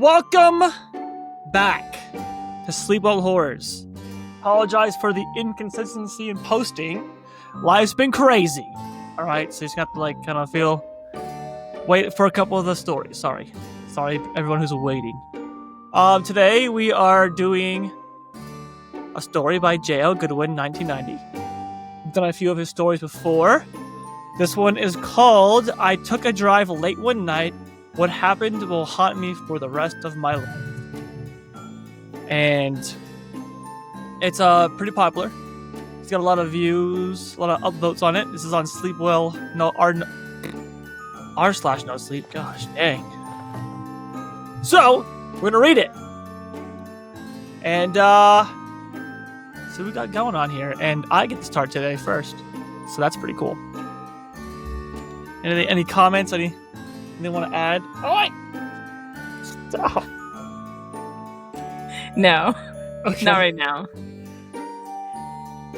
Welcome back to Sleepwell Horrors. Apologize for the inconsistency in posting. Life's been crazy. Alright, so you just have to wait for a couple of the stories. Sorry everyone who's waiting. Today we are doing a story by J.L. Goodwin, 1990. I've done a few of his stories before. This one is called I Took a Drive Late One Night. What happened will haunt me for the rest of my life. And it's pretty popular. It's got a lot of views, a lot of upvotes on it. This is on Sleepwell, r/no sleep. Gosh dang. So we're gonna read it. And so we got going on here, and I get to start today first. So that's pretty cool. Any comments? Anything want to add? Oh, wait! Stop. No, Okay. not right now.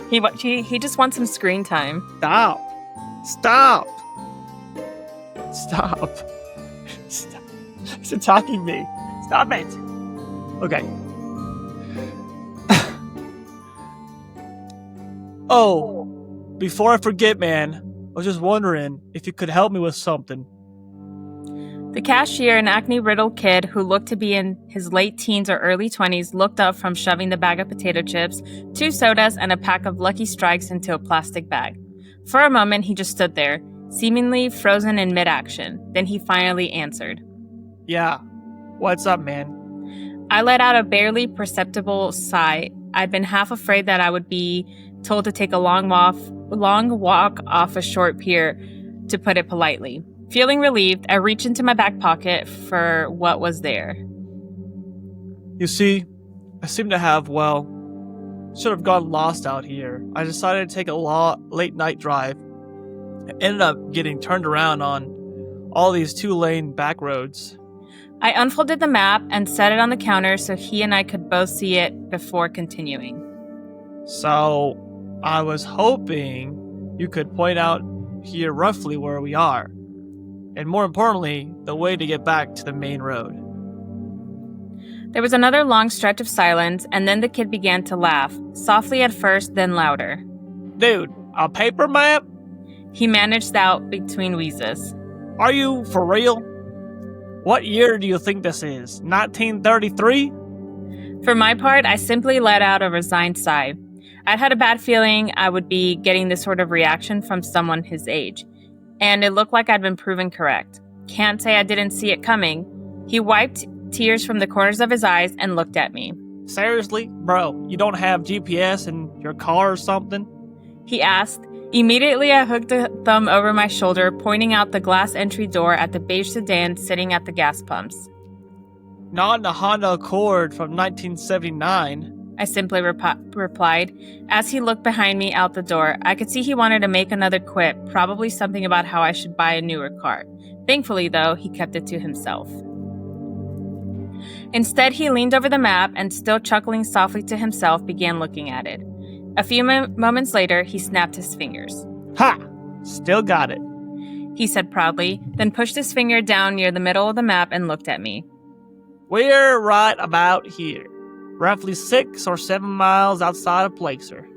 He just wants some screen time. Stop. Stop. Stop. Stop. He's attacking me. Stop it. Okay. Oh, before I forget, man, I was just wondering if you could help me with something. The cashier, an acne-riddled kid who looked to be in his late teens or early 20s, looked up from shoving the bag of potato chips, 2 sodas, and a pack of Lucky Strikes into a plastic bag. For a moment, he just stood there, seemingly frozen in mid-action. Then he finally answered. Yeah. What's up, man? I let out a barely perceptible sigh. I'd been half afraid that I would be told to take a long walk off a short pier, to put it politely. Feeling relieved, I reached into my back pocket for what was there. You see, I seem to have, sort of gone lost out here. I decided to take a late night drive. I ended up getting turned around on all these 2-lane back roads. I unfolded the map and set it on the counter so he and I could both see it before continuing. So, I was hoping you could point out here roughly where we are. And more importantly, the way to get back to the main road. There was another long stretch of silence, and then the kid began to laugh, softly at first, then louder. Dude, a paper map? He managed out between wheezes. Are you for real? What year do you think this is? 1933? For my part, I simply let out a resigned sigh. I'd had a bad feeling I would be getting this sort of reaction from someone his age. And it looked like I'd been proven correct. Can't say I didn't see it coming. He wiped tears from the corners of his eyes and looked at me. Seriously? Bro, you don't have GPS in your car or something? He asked. Immediately, I hooked a thumb over my shoulder, pointing out the glass entry door at the beige sedan sitting at the gas pumps. Not in a Honda Accord from 1979. I simply replied. As he looked behind me out the door, I could see he wanted to make another quip, probably something about how I should buy a newer car. Thankfully, though, he kept it to himself. Instead, he leaned over the map and, still chuckling softly to himself, began looking at it. A few moments later, he snapped his fingers. Ha! Still got it. He said proudly, then pushed his finger down near the middle of the map and looked at me. We're right about here. Roughly 6 or 7 miles outside of Placer.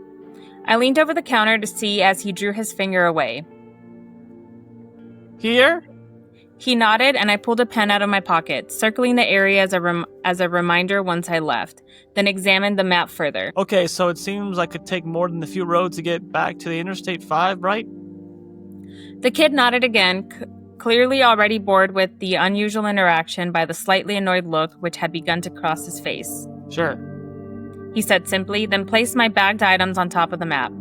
I leaned over the counter to see as he drew his finger away. Here? He nodded, and I pulled a pen out of my pocket, circling the area as a reminder once I left, then examined the map further. Okay, so it seems like it could take more than a few roads to get back to the Interstate 5, right? The kid nodded again, clearly already bored with the unusual interaction by the slightly annoyed look which had begun to cross his face. Sure. He said simply, then placed my bagged items on top of the map.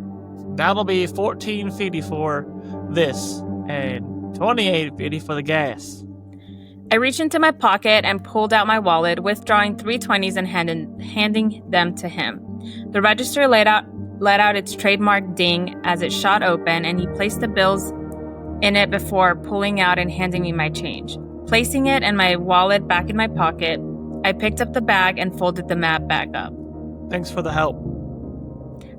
That'll be $14.50 for this, and $28.50 for the gas. I reached into my pocket and pulled out my wallet, withdrawing 3 20s and handing them to him. The register let out its trademark ding as it shot open, and he placed the bills in it before pulling out and handing me my change. Placing it and my wallet back in my pocket, I picked up the bag and folded the map back up. Thanks for the help.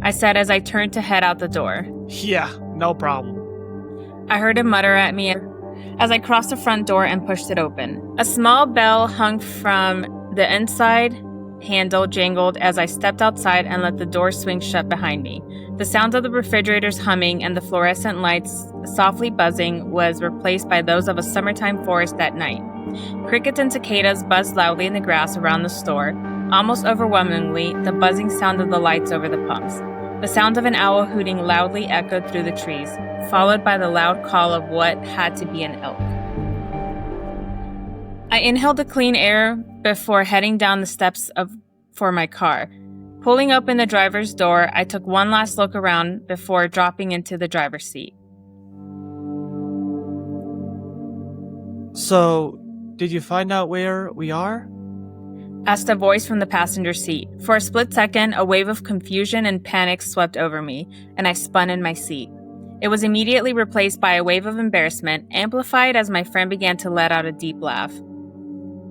I said as I turned to head out the door. Yeah, no problem. I heard him mutter at me as I crossed the front door and pushed it open. A small bell hung from the inside handle jangled as I stepped outside and let the door swing shut behind me. The sound of the refrigerators humming and the fluorescent lights softly buzzing was replaced by those of a summertime forest at night. Crickets and cicadas buzzed loudly in the grass around the store. Almost overwhelmingly, the buzzing sound of the lights over the pumps. The sound of an owl hooting loudly echoed through the trees, followed by the loud call of what had to be an elk. I inhaled the clean air before heading down the steps for my car. Pulling open the driver's door, I took one last look around before dropping into the driver's seat. So, did you find out where we are? Asked a voice from the passenger seat. For a split second, a wave of confusion and panic swept over me, and I spun in my seat. It was immediately replaced by a wave of embarrassment, amplified as my friend began to let out a deep laugh.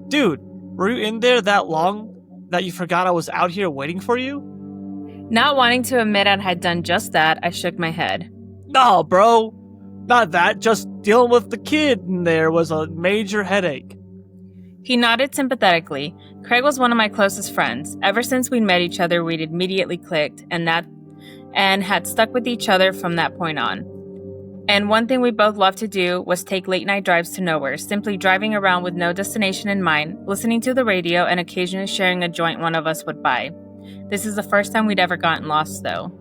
Dude, were you in there that long that you forgot I was out here waiting for you? Not wanting to admit I had done just that, I shook my head. No, bro. Not that. Just dealing with the kid in there was a major headache. He nodded sympathetically. Craig was one of my closest friends. Ever since we'd met each other, we'd immediately clicked, and had stuck with each other from that point on. And one thing we both loved to do was take late-night drives to nowhere, simply driving around with no destination in mind, listening to the radio, and occasionally sharing a joint one of us would buy. This is the first time we'd ever gotten lost, though.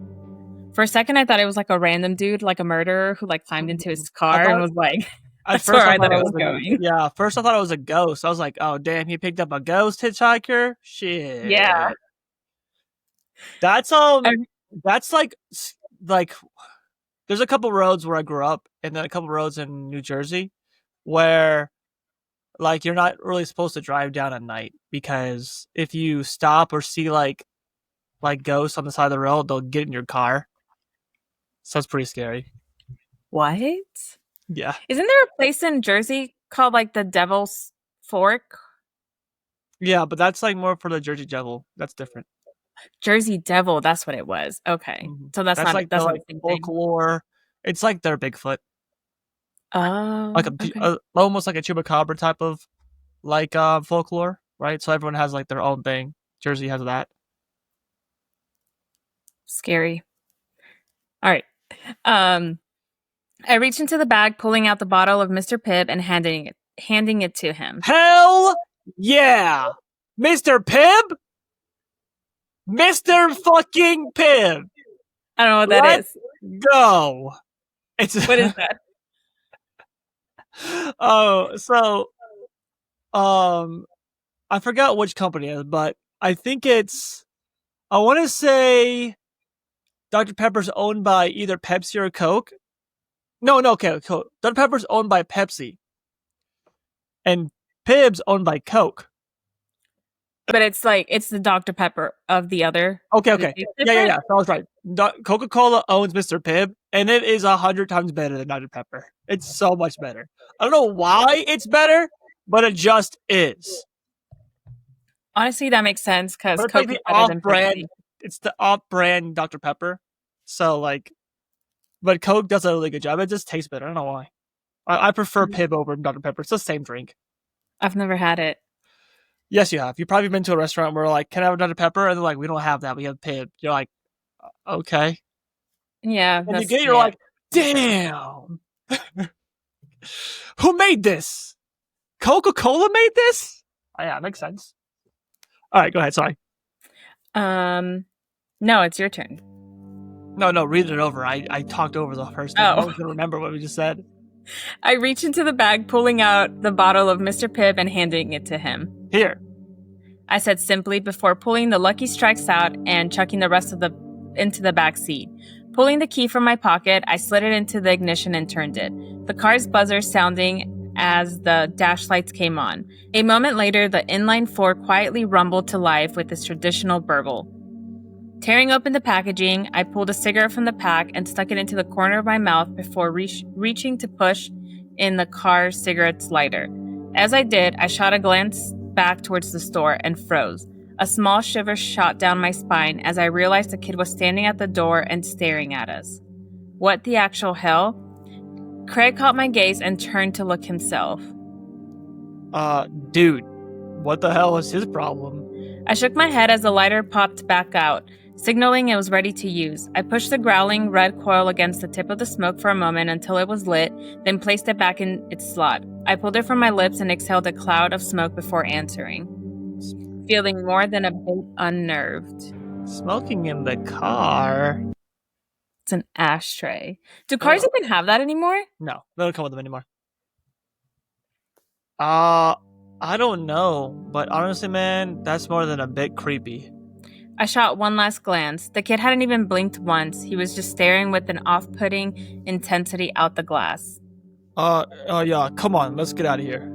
For a second, I thought it was like a random dude, like a murderer, who like climbed into his car and was like... That's where I thought it was going. Yeah, first I thought it was a ghost. I was like, oh, damn, he picked up a ghost hitchhiker? Shit. Yeah. That's like, there's a couple roads where I grew up, and then a couple roads in New Jersey where, like, you're not really supposed to drive down at night because if you stop or see, like ghosts on the side of the road, they'll get in your car. So it's pretty scary. What? Yeah. Isn't there a place in Jersey called, like, the Devil's Fork? Yeah, but that's, like, more for the Jersey Devil. That's different. Jersey Devil, that's what it was. Okay. Mm-hmm. So that's not like that's the, not like, the same folklore. It's like their Bigfoot. Oh. Like okay. almost like a chupacabra type of, like, folklore, right? So everyone has, like, their own thing. Jersey has that. Scary. All right. I reached into the bag, pulling out the bottle of Mr. Pibb and handing it to him. Hell yeah! Mr. Pibb? Mr. fucking Pibb! I don't know what that is. Go! What is that? Oh, so, I forgot which company it is, but I think I want to say Dr. Pepper's owned by either Pepsi or Coke. No, okay, Coke. Dr. Pepper's owned by Pepsi. And Pibb's owned by Coke. But it's the Dr. Pepper of the other. Okay. Yeah. So I was right. Coca-Cola owns Mr. Pibb, and it is 100 times better than Dr. Pepper. It's so much better. I don't know why it's better, but it just is. Honestly, that makes sense because Coke like is better than Pepsi. It's the off-brand Dr. Pepper. So, like, but Coke does a really good job. It just tastes better. I don't know why. I prefer Pibb over Dr. Pepper. It's the same drink. I've never had it. Yes, you have. You've probably been to a restaurant where, like, can I have a Dr. Pepper? And they're like, we don't have that. We have Pibb. You're like, okay. Yeah. And you're like, damn. Who made this? Coca-Cola made this? Oh, yeah, makes sense. All right, go ahead. Sorry. No, it's your turn. No, read it over. I talked over the first thing. I don't even remember what we just said. I reached into the bag, pulling out the bottle of Mr. Pibb and handing it to him. Here. I said simply before pulling the Lucky Strikes out and chucking the rest into the back seat. Pulling the key from my pocket, I slid it into the ignition and turned it. The car's buzzer sounding as the dash lights came on. A moment later, the inline four quietly rumbled to life with its traditional burble. Tearing open the packaging, I pulled a cigarette from the pack and stuck it into the corner of my mouth before reaching to push in the car's cigarette lighter. As I did, I shot a glance back towards the store and froze. A small shiver shot down my spine as I realized the kid was standing at the door and staring at us. What the actual hell? Craig caught my gaze and turned to look himself. Dude, what the hell was his problem? I shook my head as the lighter popped back out, signaling it was ready to use. I pushed the growling red coil against the tip of the smoke for a moment until it was lit, then placed it back in its slot. I pulled it from my lips and exhaled a cloud of smoke before answering, feeling more than a bit unnerved. Smoking in the car? It's an ashtray. Do cars even have that anymore? No, they don't come with them anymore. I don't know, but honestly, man, that's more than a bit creepy. I shot one last glance. The kid hadn't even blinked once. He was just staring with an off-putting intensity out the glass. Yeah, come on, let's get out of here.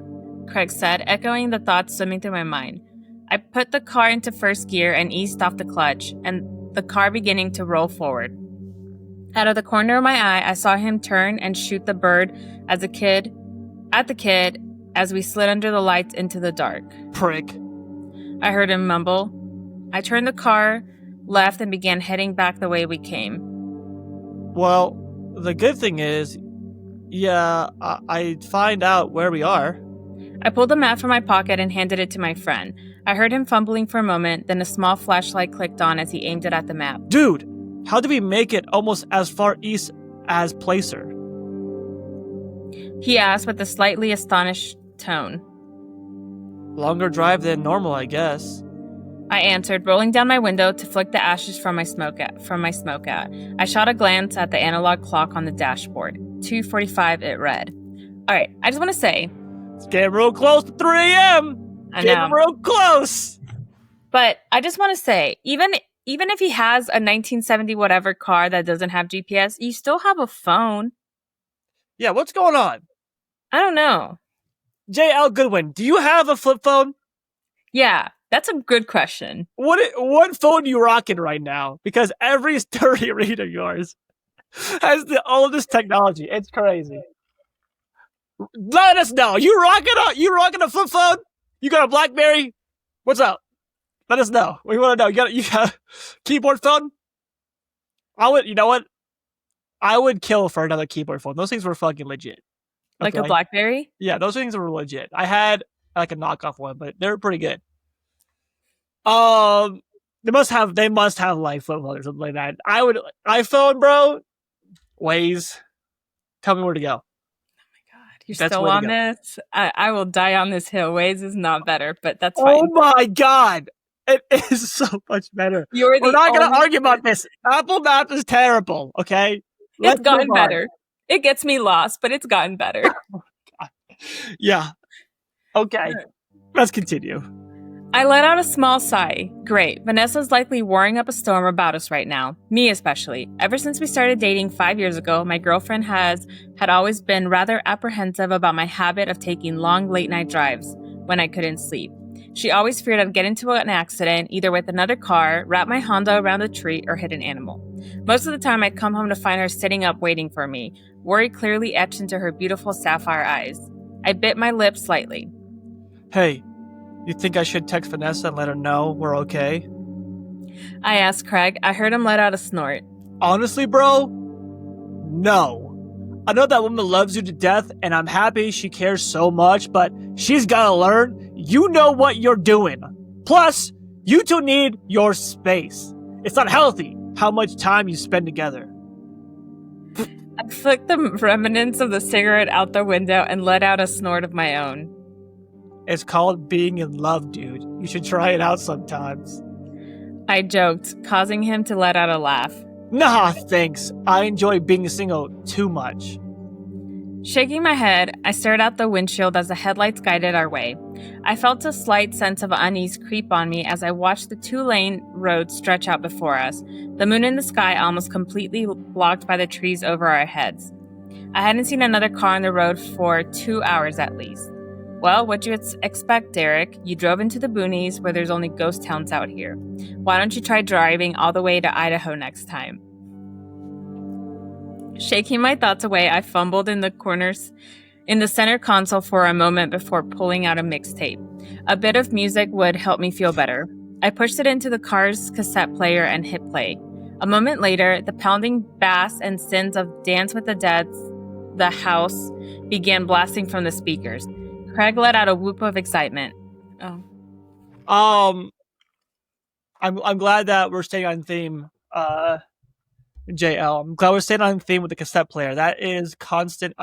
Craig said, echoing the thoughts swimming through my mind. I put the car into first gear and eased off the clutch, and the car beginning to roll forward. Out of the corner of my eye, I saw him turn and shoot the bird at the kid as we slid under the lights into the dark. Prick. I heard him mumble. I turned the car left and began heading back the way we came. Well, the good thing is, I find out where we are. I pulled a map from my pocket and handed it to my friend. I heard him fumbling for a moment, then a small flashlight clicked on as he aimed it at the map. Dude, how did we make it almost as far east as Placer? He asked with a slightly astonished tone. Longer drive than normal, I guess. I answered, rolling down my window to flick the ashes from my smoke out. I shot a glance at the analog clock on the dashboard. 2:45 it read. All right, I just want to say, it's getting real close to 3 a.m. I Getting know. real close. But I just want to say, even if he has a 1970 whatever car that doesn't have GPS, you still have a phone. Yeah, what's going on? I don't know. J.L. Goodwin, do you have a flip phone? Yeah, that's a good question. What phone are you rocking right now? Because every story read of yours has the oldest technology. It's crazy. Let us know. You rocking a flip phone? You got a BlackBerry? What's up? Let us know. We want to know. You got a keyboard phone? You know what? I would kill for another keyboard phone. Those things were fucking legit. Like a BlackBerry? Yeah, those things were legit. I had like a knockoff one, but they were pretty good. They must have like flip phone or something like that. iPhone, bro. Waze. Tell me where to go. You're still on this? I will die on this hill. Waze is not better, but that's fine. Oh my god. It is so much better. We're not going to argue about this. Apple Maps is terrible, okay? It's gotten better. It gets me lost, but it's gotten better. Oh god. Yeah. Okay. Let's continue. I let out a small sigh. Great. Vanessa's likely warring up a storm about us right now. Me especially. Ever since we started dating 5 years ago, my girlfriend had always been rather apprehensive about my habit of taking long late-night drives when I couldn't sleep. She always feared I'd get into an accident, either with another car, wrap my Honda around a tree, or hit an animal. Most of the time, I'd come home to find her sitting up waiting for me, worry clearly etched into her beautiful sapphire eyes. I bit my lip slightly. Hey, you think I should text Vanessa and let her know we're okay? I asked Craig. I heard him let out a snort. Honestly, bro? No. I know that woman loves you to death, and I'm happy she cares so much, but she's gotta learn you know what you're doing. Plus, you two need your space. It's not healthy how much time you spend together. I flicked the remnants of the cigarette out the window and let out a snort of my own. It's called being in love, dude. You should try it out sometimes. I joked, causing him to let out a laugh. Nah, thanks. I enjoy being single too much. Shaking my head, I stared out the windshield as the headlights guided our way. I felt a slight sense of unease creep on me as I watched the two-lane road stretch out before us, the moon in the sky almost completely blocked by the trees over our heads. I hadn't seen another car on the road for 2 hours at least. Well, what'd you expect, Derek? You drove into the boonies where there's only ghost towns out here. Why don't you try driving all the way to Idaho next time? Shaking my thoughts away, I fumbled in the center console for a moment before pulling out a mixtape. A bit of music would help me feel better. I pushed it into the car's cassette player and hit play. A moment later, the pounding bass and sins of Dance with the the house began blasting from the speakers. Craig let out a whoop of excitement. I'm glad that we're staying on theme, JL. I'm glad we're staying on theme with the cassette player. That is a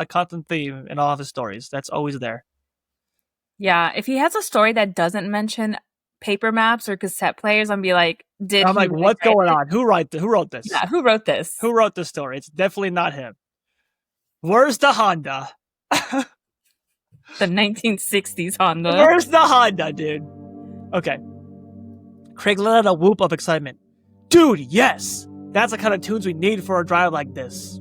constant theme in all of his stories. That's always there. Yeah, if he has a story that doesn't mention paper maps or cassette players, I'm be like, I'm like, what's going on? Who wrote this? Yeah, who wrote this? Who wrote this story? It's definitely not him. Where's the Honda? The 1960s Honda. Where's the Honda, dude? Okay. Craig let out a whoop of excitement. Dude, yes! That's the kind of tunes we need for a drive like this.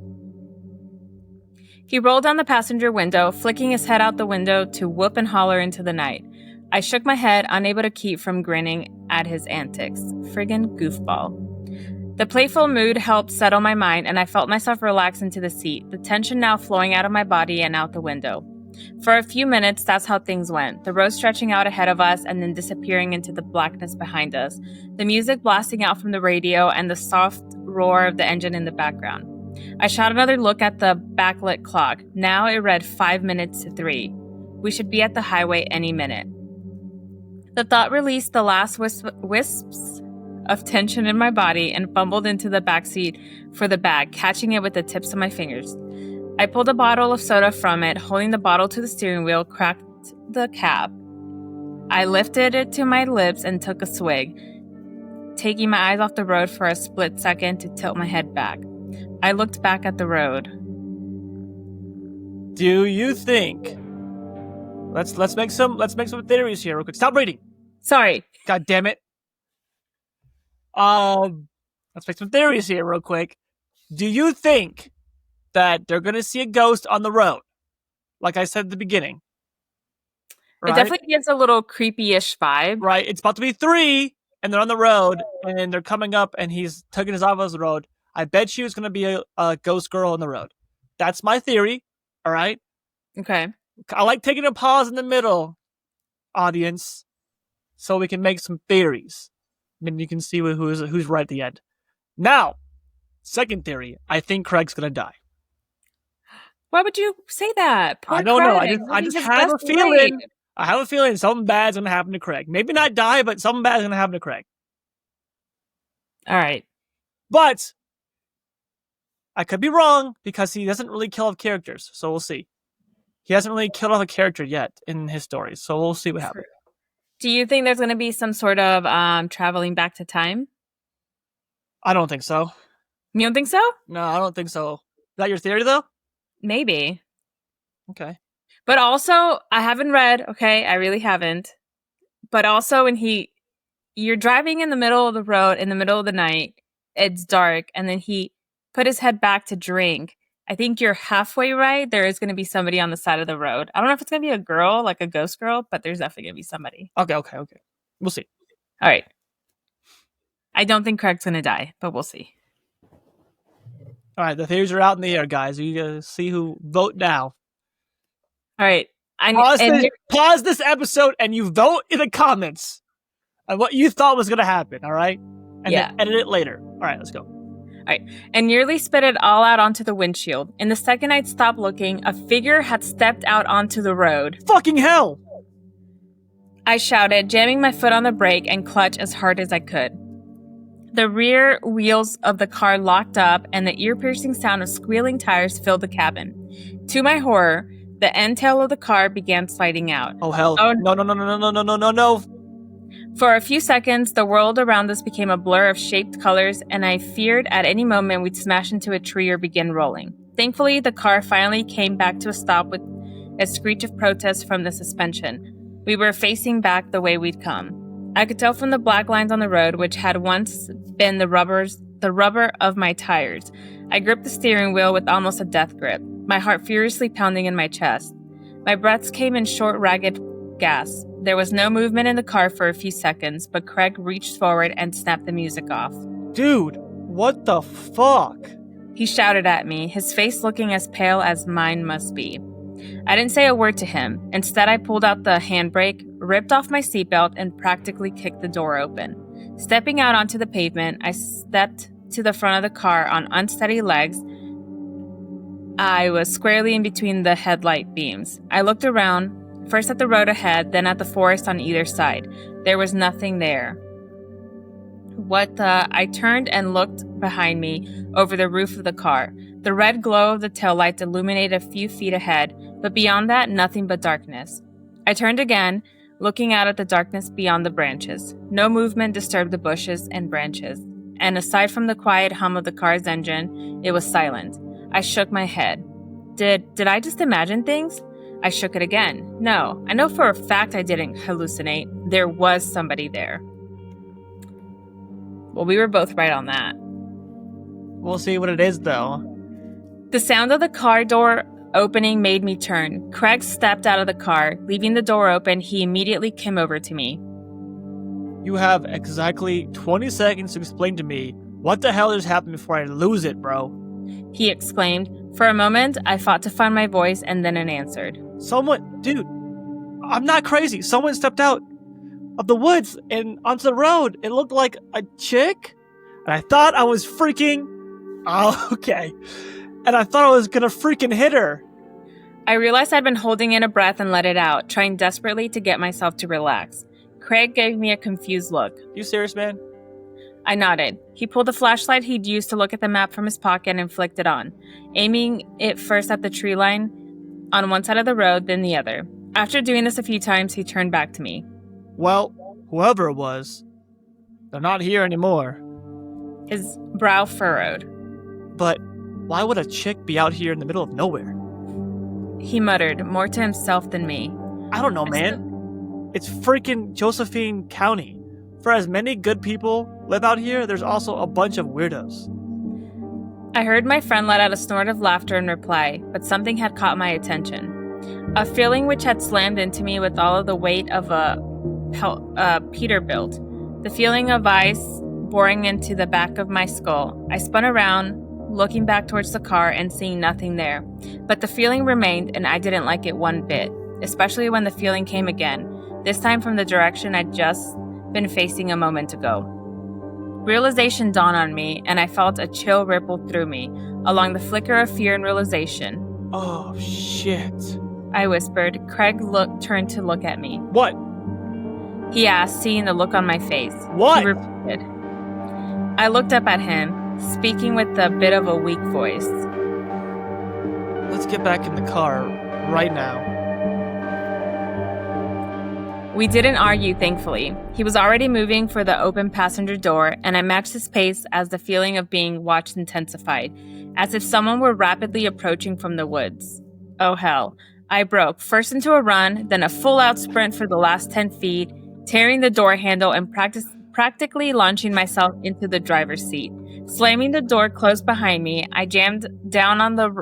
He rolled down the passenger window, flicking his head out the window to whoop and holler into the night. I shook my head, unable to keep from grinning at his antics. Friggin' goofball. The playful mood helped settle my mind, and I felt myself relax into the seat, the tension now flowing out of my body and out the window. For a few minutes, that's how things went, the road stretching out ahead of us and then disappearing into the blackness behind us, the music blasting out from the radio and the soft roar of the engine in the background. I shot another look at the backlit clock. Now it read 5 minutes to 3. We should be at the highway any minute. The thought released the last wisps of tension in my body and fumbled into the backseat for the bag, catching it with the tips of my fingers. I pulled a bottle of soda from it, holding the bottle to the steering wheel, cracked the cap. I lifted it to my lips and took a swig, taking my eyes off the road for a split second to tilt my head back. I looked back at the road. Do you think? Let's make some theories here real quick. Stop reading. Sorry. God damn it. Let's make some theories here real quick. Do you think that they're gonna see a ghost on the road? Like I said at the beginning. Right? It definitely gives a little creepy-ish vibe. Right. It's about to be 3, and they're on the road, and they're coming up, and he's tugging his off the road. I bet you it's gonna be a ghost girl on the road. That's my theory. All right. Okay. I like taking a pause in the middle, audience, so we can make some theories. I mean, you can see who's right at the end. Now, second theory, I think Craig's gonna die. Why would you say that? Poor I don't Craig. know. I just have a feeling. I have a feeling something bad's gonna happen to Craig. Maybe not die, but something bad's gonna happen to Craig. All right. But I could be wrong because he doesn't really kill off characters, so we'll see. He hasn't really killed off a character yet in his stories, so we'll see what happens. Do you think there's going to be some sort of traveling back to time? I don't think so. You don't think so? No, I don't think so. Is that your theory, though? Maybe. Okay. But also, I haven't read, okay? I really haven't. But also, when you're driving in the middle of the road, in the middle of the night, it's dark, and then he put his head back to drink. I think you're halfway right. There is going to be somebody on the side of the road. I don't know if it's going to be a girl, like a ghost girl, but there's definitely going to be somebody. Okay. We'll see. All right. I don't think Craig's going to die, but we'll see. All right, the theories are out in the air, guys. You gotta see who vote now. All right. Pause this episode and you vote in the comments on what you thought was going to happen, all right? And then edit it later. All right, let's go. All right, and nearly spit it all out onto the windshield. In the second I'd stopped looking, a figure had stepped out onto the road. Fucking hell! I shouted, jamming my foot on the brake and clutch as hard as I could. The rear wheels of the car locked up, and the ear-piercing sound of squealing tires filled the cabin. To my horror, the end tail of the car began sliding out. Oh, hell. No. For a few seconds, the world around us became a blur of shaped colors, and I feared at any moment we'd smash into a tree or begin rolling. Thankfully, the car finally came back to a stop with a screech of protest from the suspension. We were facing back the way we'd come. I could tell from the black lines on the road, which had once been the rubber of my tires. I gripped the steering wheel with almost a death grip, my heart furiously pounding in my chest. My breaths came in short, ragged gasps. There was no movement in the car for a few seconds, but Craig reached forward and snapped the music off. Dude, what the fuck? He shouted at me, his face looking as pale as mine must be. I didn't say a word to him. Instead, I pulled out the handbrake, ripped off my seatbelt, and practically kicked the door open. Stepping out onto the pavement, I stepped to the front of the car on unsteady legs. I was squarely in between the headlight beams. I looked around, first at the road ahead, then at the forest on either side. There was nothing there. What the? I turned and looked behind me over the roof of the car. The red glow of the taillights illuminated a few feet ahead, but beyond that, nothing but darkness. I turned again, looking out at the darkness beyond the branches. No movement disturbed the bushes and branches, and aside from the quiet hum of the car's engine, it was silent. I shook my head. Did I just imagine things? I shook it again. No, I know for a fact I didn't hallucinate. There was somebody there. Well, we were both right on that. We'll see what it is, though. The sound of the car door opening made me turn. Craig stepped out of the car. Leaving the door open, he immediately came over to me. You have exactly 20 seconds to explain to me what the hell just happened before I lose it, bro. He exclaimed. For a moment, I fought to find my voice and then it answered. Dude, I'm not crazy. Someone stepped out of the woods and onto the road. It looked like a chick, and I thought I was freaking... Oh, okay. And I thought I was gonna freaking hit her. I realized I'd been holding in a breath and let it out, trying desperately to get myself to relax. Craig gave me a confused look. You serious, man? I nodded. He pulled the flashlight he'd used to look at the map from his pocket and flicked it on, aiming it first at the tree line on one side of the road, then the other. After doing this a few times, he turned back to me. Well, whoever it was, they're not here anymore. His brow furrowed. But why would a chick be out here in the middle of nowhere? He muttered, more to himself than me. I don't know, man. It's freaking Josephine County. For as many good people live out here, there's also a bunch of weirdos. I heard my friend let out a snort of laughter in reply, but something had caught my attention. A feeling which had slammed into me with all of the weight of a Peterbilt. The feeling of ice boring into the back of my skull. I spun around, looking back towards the car and seeing nothing there. But the feeling remained, and I didn't like it one bit, especially when the feeling came again, this time from the direction I'd just been facing a moment ago. Realization dawned on me, and I felt a chill ripple through me, along the flicker of fear and realization. Oh, shit. I whispered. Craig turned to look at me. What? He asked, seeing the look on my face. What? He repeated. I looked up at him, speaking with a bit of a weak voice. Let's get back in the car right now. We didn't argue, thankfully. He was already moving for the open passenger door, and I matched his pace as the feeling of being watched intensified, as if someone were rapidly approaching from the woods. Oh hell. I broke, first into a run, then a full-out sprint for the last 10 feet, tearing the door handle and practically launching myself into the driver's seat. Slamming the door closed behind me, I jammed down on the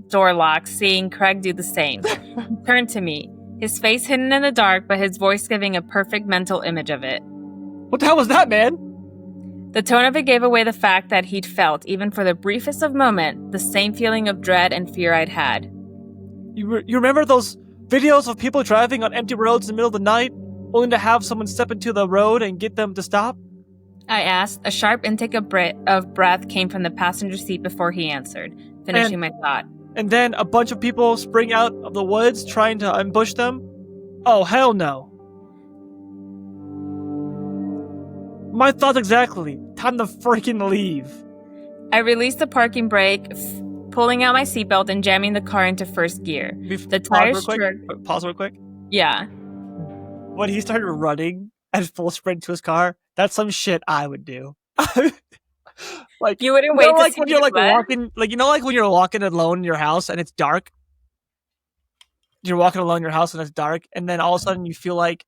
door lock, seeing Craig do the same. He turned to me, his face hidden in the dark, but his voice giving a perfect mental image of it. What the hell was that, man? The tone of it gave away the fact that he'd felt, even for the briefest of moment, the same feeling of dread and fear I'd had. You remember those videos of people driving on empty roads in the middle of the night, only to have someone step into the road and get them to stop? I asked. A sharp intake of breath came from the passenger seat before he answered, finishing my thought. And then a bunch of people spring out of the woods trying to ambush them? Oh, hell no. My thoughts exactly. Time to freaking leave. I released the parking brake, pulling out my seatbelt and jamming the car into first gear. The tires Pause real quick. Yeah. When he started running at full sprint to his car, that's some shit I would do. Like, you wouldn't wait like when you're like walking, like, like when you're walking alone in your house and it's dark. You're walking alone in your house and it's dark, and then all of a sudden you feel like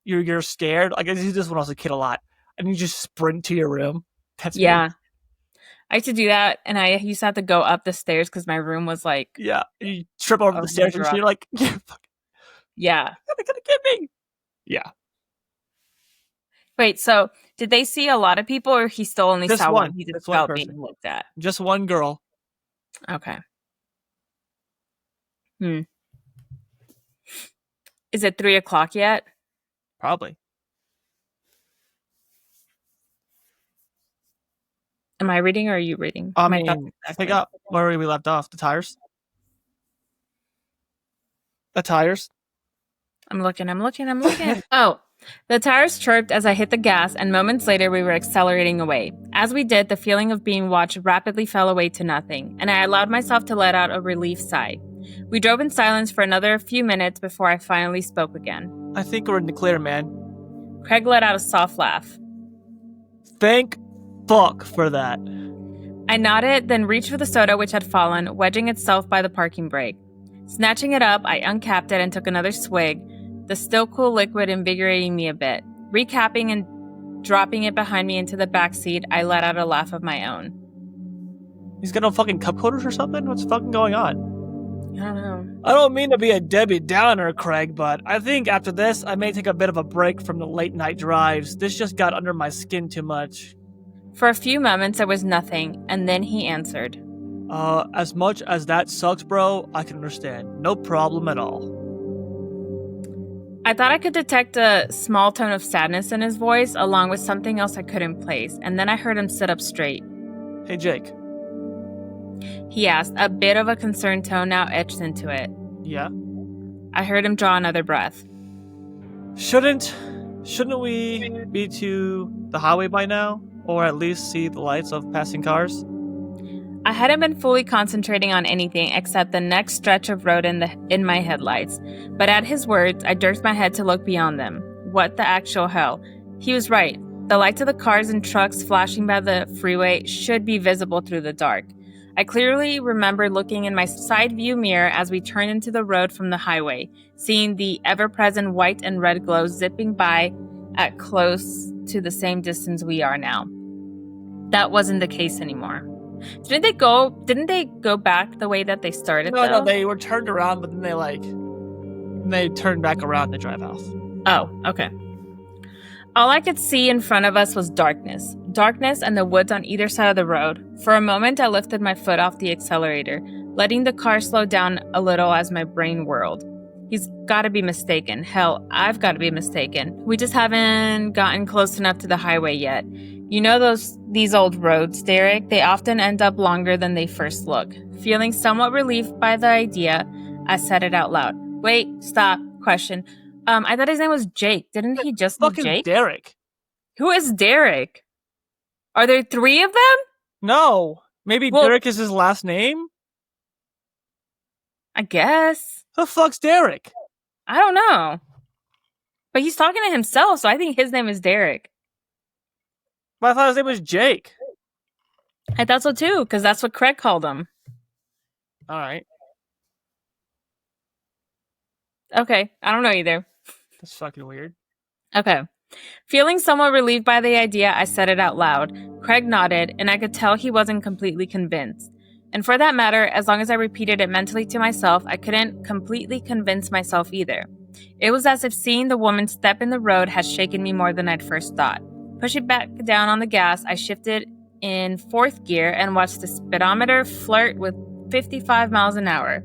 you're scared. Like, I did this when I was a kid a lot, and you just sprint to your room. That's me. I used to do that, and I used to have to go up the stairs because my room was like... Yeah, you trip over the stairs and you're like, yeah. They're gonna get me. Yeah. Wait, so did they see a lot of people, or he still only saw one? He just felt being looked at. Just one girl. Okay. Is it 3:00 yet? Probably. Am I reading or are you reading? I My thoughts mean, pick exactly. up where we left off. The tires. The tires. I'm looking. Oh, the tires chirped as I hit the gas, and moments later we were accelerating away. As we did, the feeling of being watched rapidly fell away to nothing, and I allowed myself to let out a relief sigh. We drove in silence for another few minutes before I finally spoke again. I think we're in the clear, man. Craig let out a soft laugh. Thank fuck for that. I nodded, then reached for the soda which had fallen, wedging itself by the parking brake. Snatching it up, I uncapped it and took another swig, the still cool liquid invigorating me a bit. Recapping and dropping it behind me into the back seat, I let out a laugh of my own. He's got no fucking cup holders or something? What's fucking going on? I don't know. I don't mean to be a Debbie Downer, Craig, but I think after this, I may take a bit of a break from the late night drives. This just got under my skin too much. For a few moments, there was nothing, and then he answered. As much as that sucks, bro, I can understand. No problem at all. I thought I could detect a small tone of sadness in his voice, along with something else I couldn't place, and then I heard him sit up straight. Hey, Jake. He asked, a bit of a concerned tone now etched into it. Yeah? I heard him draw another breath. Shouldn't we be to the highway by now? Or at least see the lights of passing cars? I hadn't been fully concentrating on anything except the next stretch of road in my headlights, but at his words, I jerked my head to look beyond them. What the actual hell? He was right. The lights of the cars and trucks flashing by the freeway should be visible through the dark. I clearly remember looking in my side view mirror as we turned into the road from the highway, seeing the ever-present white and red glow zipping by at close to the same distance we are now. That wasn't the case anymore. Didn't they go back the way that they started? No, they were turned around, but then they turned back around to drive off. Oh, okay. All I could see in front of us was darkness. Darkness and the woods on either side of the road. For a moment, I lifted my foot off the accelerator, letting the car slow down a little as my brain whirled. He's got to be mistaken. Hell, I've got to be mistaken. We just haven't gotten close enough to the highway yet. You know these old roads, Derek? They often end up longer than they first look. Feeling somewhat relieved by the idea, I said it out loud. Wait, stop, question. I thought his name was Jake. Didn't he just look Jake? Derek. Who is Derek? Are there 3 of them? No. Maybe Derek is his last name? I guess. Who the fuck's Derek? I don't know. But he's talking to himself, so I think his name is Derek. But I thought his name was Jake. I thought so too, because that's what Craig called him. Alright. Okay, I don't know either. That's fucking weird. Okay. Feeling somewhat relieved by the idea, I said it out loud. Craig nodded, and I could tell he wasn't completely convinced. And for that matter, as long as I repeated it mentally to myself, I couldn't completely convince myself either. It was as if seeing the woman step in the road had shaken me more than I'd first thought. Pushing back down on the gas, I shifted in 4th gear and watched the speedometer flirt with 55 miles an hour.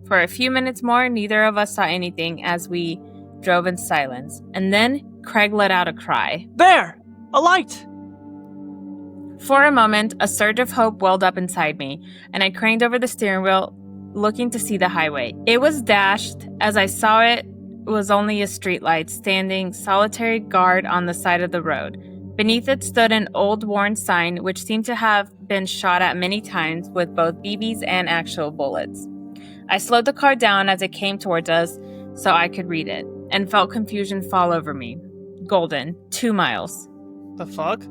For a few minutes more, neither of us saw anything as we drove in silence. And then Craig let out a cry. There! A light! For a moment, a surge of hope welled up inside me, and I craned over the steering wheel, looking to see the highway. It was dashed. As I saw it, was only a streetlight standing solitary guard on the side of the road. Beneath it stood an old worn sign which seemed to have been shot at many times with both BBs and actual bullets. I slowed the car down as it came towards us so I could read it, and felt confusion fall over me. Golden, 2 miles. The fuck?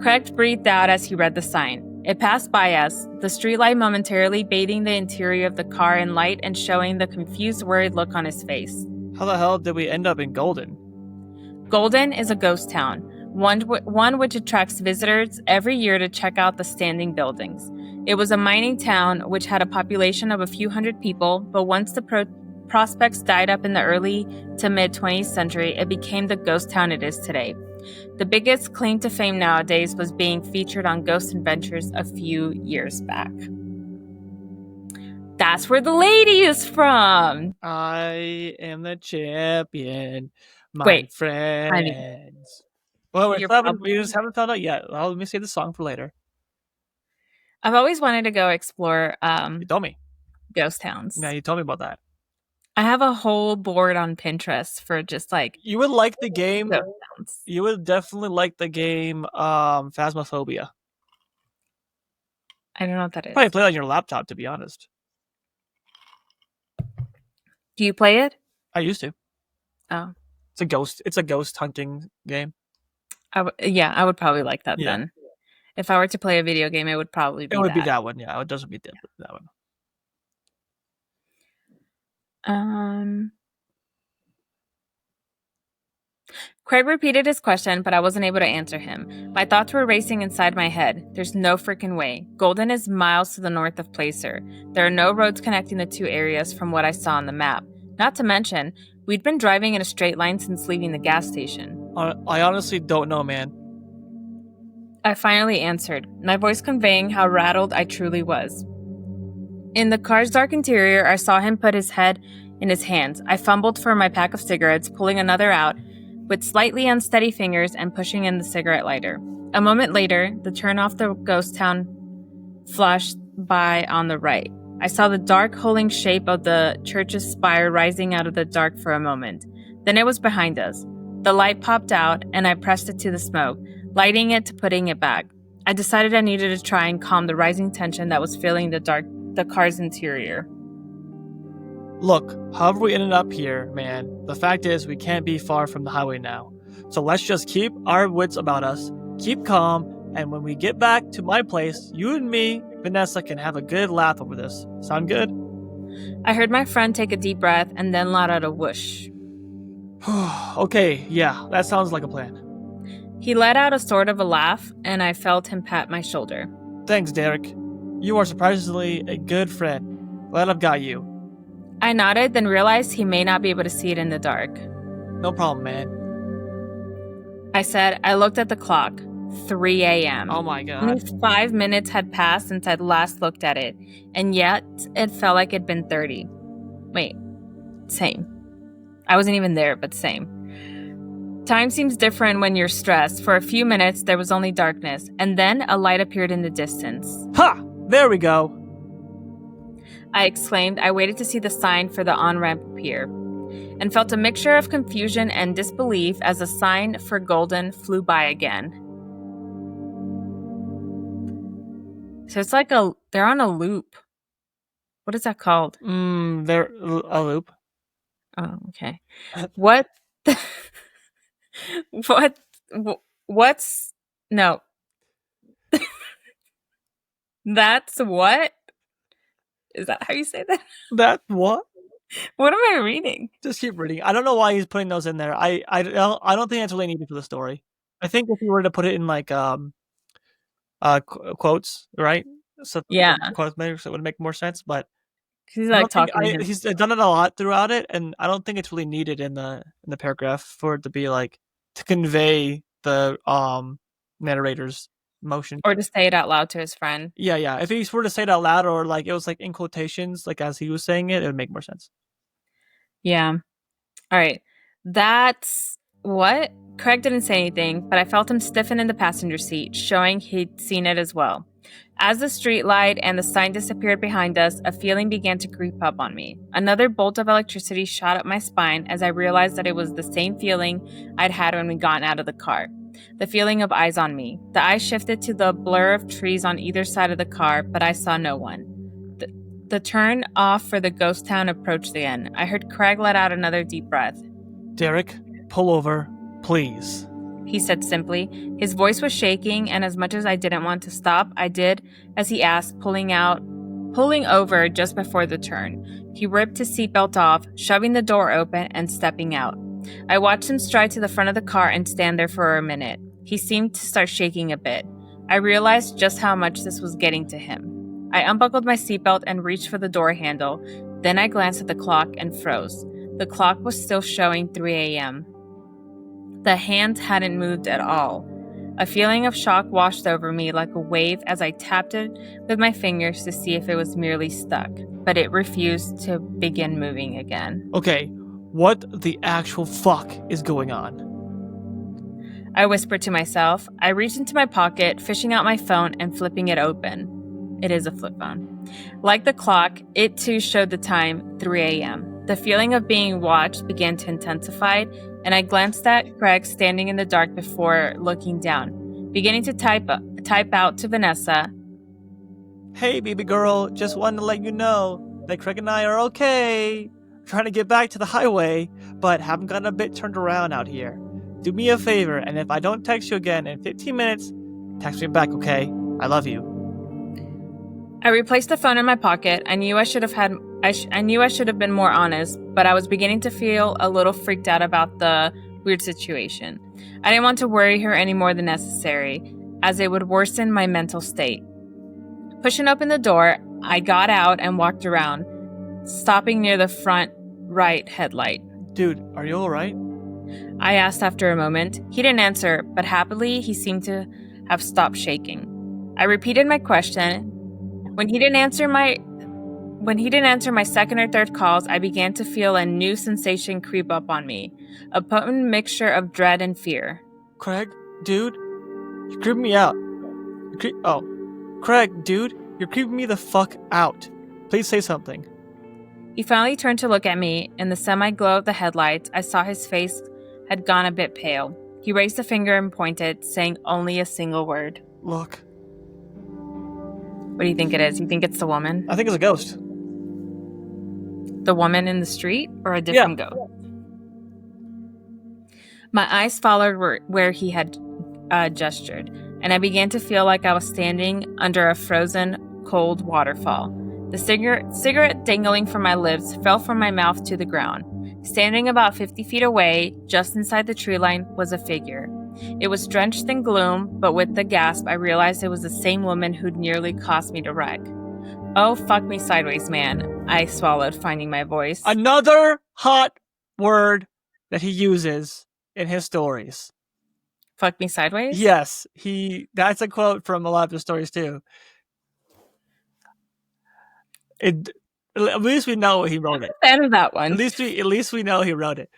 Craig breathed out as he read the sign. It passed by us, the streetlight momentarily bathing the interior of the car in light and showing the confused, worried look on his face. How the hell did we end up in Golden? Golden is a ghost town, one which attracts visitors every year to check out the standing buildings. It was a mining town which had a population of a few hundred people, but once the prospects died up in the early to mid 20th century, it became the ghost town it is today. The biggest claim to fame nowadays was being featured on Ghost Adventures a few years back. That's where the lady is from! I am the champion, my friends. Well, we just haven't found out yet. Let me save the song for later. I've always wanted to go explore You told me. ghost towns. Yeah, you told me about that. I have a whole board on Pinterest for just like You would like the game. ghost towns. You would definitely like the game Phasmophobia. I don't know what that is. Probably play it on your laptop, to be honest. Do you play it? I used to. Oh. It's a ghost hunting game. I would probably like that Yeah. then. If I were to play a video game, it would probably be It would be that one, yeah. It doesn't be that one. Craig repeated his question, but I wasn't able to answer him. My thoughts were racing inside my head. There's no freaking way. Golden is miles to the north of Placer. There are no roads connecting the two areas from what I saw on the map. Not to mention, we'd been driving in a straight line since leaving the gas station. I honestly don't know, man. I finally answered, my voice conveying how rattled I truly was. In the car's dark interior, I saw him put his head in his hands. I fumbled for my pack of cigarettes, pulling another out with slightly unsteady fingers and pushing in the cigarette lighter. A moment later, the turn off the ghost town flashed by on the right. I saw the dark, hulling shape of the church's spire rising out of the dark for a moment. Then it was behind us. The light popped out, and I pressed it to the smoke, lighting it to putting it back. I decided I needed to try and calm the rising tension that was filling the car's interior. Look, however we ended up here, man, the fact is we can't be far from the highway now. So let's just keep our wits about us, keep calm, and when we get back to my place, you and me, Vanessa, can have a good laugh over this. Sound good? I heard my friend take a deep breath and then let out a whoosh. Okay, yeah, that sounds like a plan. He let out a sort of a laugh, and I felt him pat my shoulder. Thanks, Derek. You are surprisingly a good friend. Glad I've got you. I nodded, then realized he may not be able to see it in the dark. No problem, man. I said. I looked at the clock. 3 a.m. Oh my god. Only 5 minutes had passed since I'd last looked at it, and yet it felt like it'd been 30. Wait, same. I wasn't even there, but same. Time seems different when you're stressed. For a few minutes, there was only darkness, and then a light appeared in the distance. Ha! There we go! I exclaimed. I waited to see the sign for the on-ramp appear, and felt a mixture of confusion and disbelief as the sign for Golden flew by again. So it's like they're on a loop. What is that called? They're a loop. Oh, okay. What? What's no. That's what? Is that how you say that? That what? What am I reading? Just keep reading. I don't know why he's putting those in there. I don't think that's really needed for the story. I think if you were to put it in like quotes, right? So Yeah, quotes makes it would make more sense. But he's like talking. he's done it a lot throughout it, and I don't think it's really needed in the paragraph for it to be like to convey the narrator's emotion Or to say it out loud to his friend. Yeah. If he were to say it out loud, or like it was like in quotations, like as he was saying it, it would make more sense. Yeah. All right. That's what? Craig didn't say anything, but I felt him stiffen in the passenger seat, showing he'd seen it as well. As the street light and the sign disappeared behind us, a feeling began to creep up on me. Another bolt of electricity shot up my spine as I realized that it was the same feeling I'd had when we got out of the car. The feeling of eyes on me. The eyes shifted to the blur of trees on either side of the car, but I saw no one. The turn off for the ghost town approached again. I heard Craig let out another deep breath. Derek, pull over, please. He said simply. His voice was shaking, and as much as I didn't want to stop, I did as he asked, pulling over just before the turn. He ripped his seatbelt off, shoving the door open and stepping out. I watched him stride to the front of the car and stand there for a minute. He seemed to start shaking a bit. I realized just how much this was getting to him. I unbuckled my seatbelt and reached for the door handle. Then I glanced at the clock and froze. The clock was still showing 3 a.m. The hand hadn't moved at all. A feeling of shock washed over me like a wave as I tapped it with my fingers to see if it was merely stuck, but it refused to begin moving again. Okay, what the actual fuck is going on? I whispered to myself. I reached into my pocket, fishing out my phone and flipping it open. It is a flip phone. Like the clock, it too showed the time, 3 a.m. The feeling of being watched began to intensify, and I glanced at Craig standing in the dark before looking down, beginning to type out to Vanessa. Hey, baby girl, just wanted to let you know that Craig and I are okay. Trying to get back to the highway, but haven't gotten a bit turned around out here. Do me a favor, and if I don't text you again in 15 minutes, text me back, okay? I love you. I replaced the phone in my pocket. I knew I should have been more honest, but I was beginning to feel a little freaked out about the weird situation. I didn't want to worry her any more than necessary, as it would worsen my mental state. Pushing open the door, I got out and walked around, stopping near the front right headlight. Dude, are you alright? I asked after a moment. He didn't answer, but happily he seemed to have stopped shaking. I repeated my question. When he didn't answer my second or third calls, I began to feel a new sensation creep up on me, a potent mixture of dread and fear. Craig, dude, you're creeping me out. Craig, dude, you're creeping me the fuck out. Please say something. He finally turned to look at me. In the semi-glow of the headlights, I saw his face had gone a bit pale. He raised a finger and pointed, saying only a single word. Look. What do you think it is? You think it's the woman? I think it's a ghost. The woman in the street or a different ghost? My eyes followed where he had gestured, and I began to feel like I was standing under a frozen, cold waterfall. The cigarette dangling from my lips fell from my mouth to the ground. Standing about 50 feet away, just inside the tree line, was a figure. It was drenched in gloom, but with the gasp, I realized it was the same woman who'd nearly caused me to wreck. Oh, fuck me sideways, man. I swallowed, finding my voice. Another hot word that he uses in his stories. Fuck me sideways? Yes, that's a quote from a lot of his stories too. At least we know he wrote it. I'm a fan of that one. At least we know he wrote it.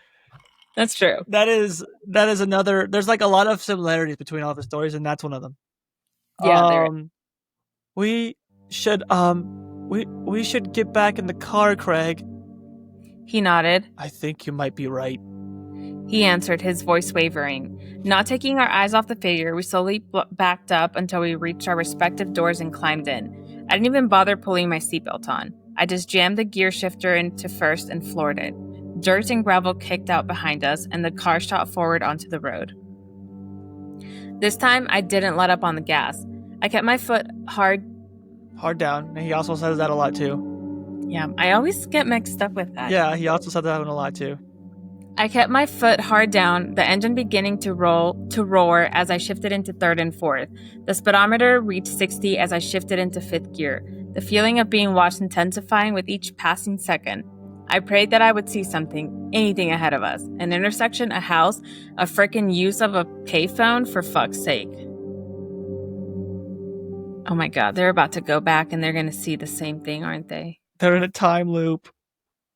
That's true. That is another. There's like a lot of similarities between all of his stories, and that's one of them. Yeah, we should we should get back in the car, Craig. He nodded. I think you might be right. He answered, his voice wavering. Not taking our eyes off the figure, we slowly backed up until we reached our respective doors and climbed in. I didn't even bother pulling my seatbelt on. I just jammed the gear shifter into first and floored it. Dirt and gravel kicked out behind us, and the car shot forward onto the road. This time, I didn't let up on the gas. I kept my foot hard down. And he also says that a lot too. Yeah, I always get mixed up with that. Yeah, he also said that one a lot too. I kept my foot hard down, the engine beginning to roar as I shifted into third and fourth. The speedometer reached 60 as I shifted into fifth gear, the feeling of being watched intensifying with each passing second. I prayed that I would see something, anything ahead of us. An intersection, a house, a frickin' use of a payphone, for fuck's sake. Oh my god, they're about to go back and they're gonna see the same thing, aren't they? They're in a time loop.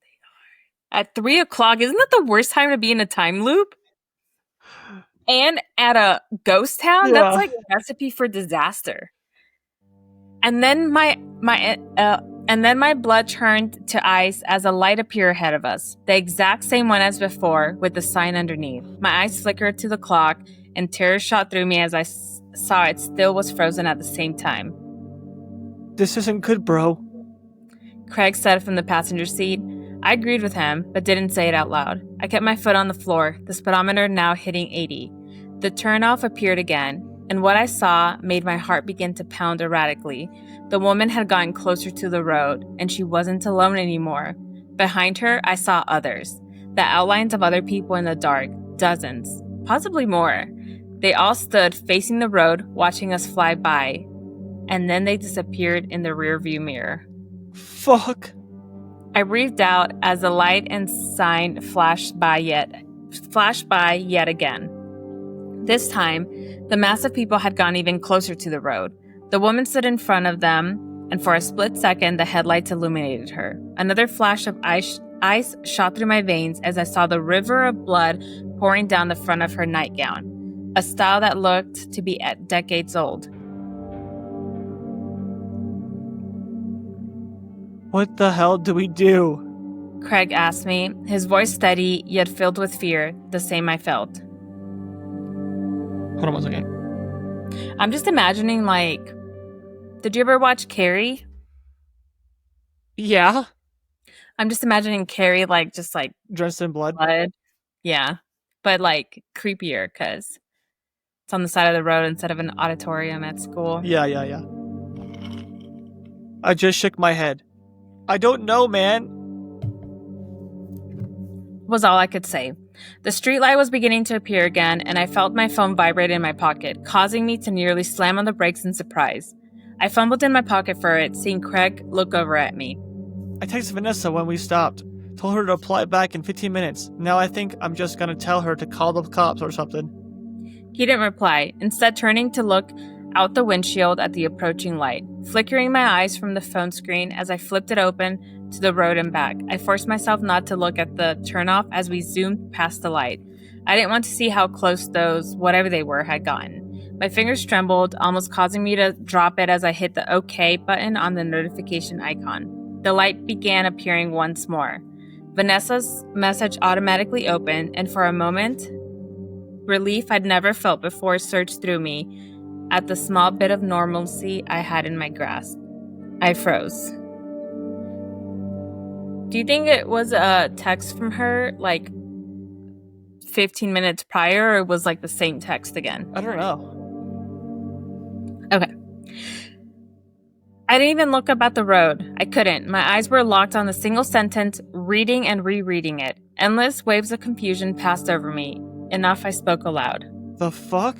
They are. At 3 o'clock, isn't that the worst time to be in a time loop? And at a ghost town? Yeah. That's like a recipe for disaster. And then my blood turned to ice as a light appeared ahead of us, the exact same one as before, with the sign underneath. My eyes flickered to the clock, and terror shot through me as I saw it still was frozen at the same time. This isn't good, bro. Craig said from the passenger seat. I agreed with him, but didn't say it out loud. I kept my foot on the floor, the speedometer now hitting 80. The turnoff appeared again, and what I saw made my heart begin to pound erratically. The woman had gotten closer to the road, and she wasn't alone anymore. Behind her, I saw others. The outlines of other people in the dark. Dozens. Possibly more. They all stood facing the road, watching us fly by. And then they disappeared in the rearview mirror. Fuck. I breathed out as the light and sign flashed by yet again. This time, the mass of people had gone even closer to the road. The woman stood in front of them, and for a split second, the headlights illuminated her. Another flash of ice shot through my veins as I saw the river of blood pouring down the front of her nightgown, a style that looked to be decades old. What the hell do we do? Craig asked me, his voice steady yet filled with fear, the same I felt. Hold on 1 second. I'm just imagining, like, did you ever watch Carrie? Yeah. I'm just imagining Carrie, like, just like Dressed in blood. Yeah, but like creepier because it's on the side of the road instead of an auditorium at school. Yeah. I just shook my head. I don't know, man. Was all I could say. The streetlight was beginning to appear again, and I felt my phone vibrate in my pocket, causing me to nearly slam on the brakes in surprise. I fumbled in my pocket for it, seeing Craig look over at me. I texted Vanessa when we stopped. Told her to reply back in 15 minutes. Now I think I'm just gonna tell her to call the cops or something. He didn't reply, instead turning to look out the windshield at the approaching light, flickering my eyes from the phone screen as I flipped it open to the road and back. I forced myself not to look at the turnoff as we zoomed past the light. I didn't want to see how close those, whatever they were, had gotten. My fingers trembled, almost causing me to drop it as I hit the OK button on the notification icon. The light began appearing once more. Vanessa's message automatically opened, and for a moment, relief I'd never felt before surged through me at the small bit of normalcy I had in my grasp. I froze. Do you think it was a text from her, like 15 minutes prior, or it was like the same text again? I don't know. Okay. I didn't even look up at the road. I couldn't. My eyes were locked on the single sentence, reading and rereading it. Endless waves of confusion passed over me. Enough, I spoke aloud. The fuck?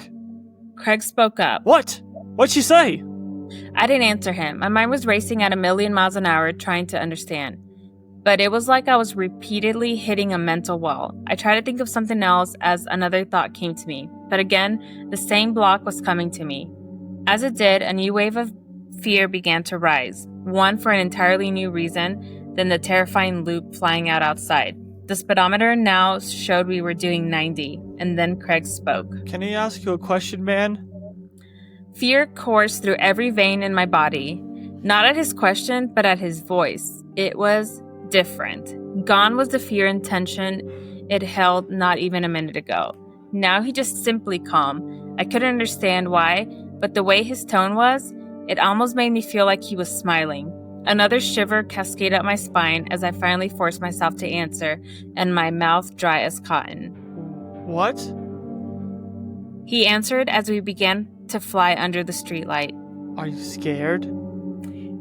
Craig spoke up. What? What'd she say? I didn't answer him. My mind was racing at 1,000,000 miles an hour, trying to understand. But it was like I was repeatedly hitting a mental wall. I tried to think of something else as another thought came to me. But again, the same block was coming to me. As it did, a new wave of fear began to rise. One for an entirely new reason, then the terrifying loop flying out outside. The speedometer now showed we were doing 90, and then Craig spoke. Can I ask you a question, man? Fear coursed through every vein in my body, not at his question, but at his voice. It was different. Gone was the fear and tension it held not even a minute ago. Now he just simply calm. I couldn't understand why, but the way his tone was, it almost made me feel like he was smiling. Another shiver cascaded up my spine as I finally forced myself to answer, and my mouth dry as cotton. What? He answered as we began to fly under the streetlight. Are you scared?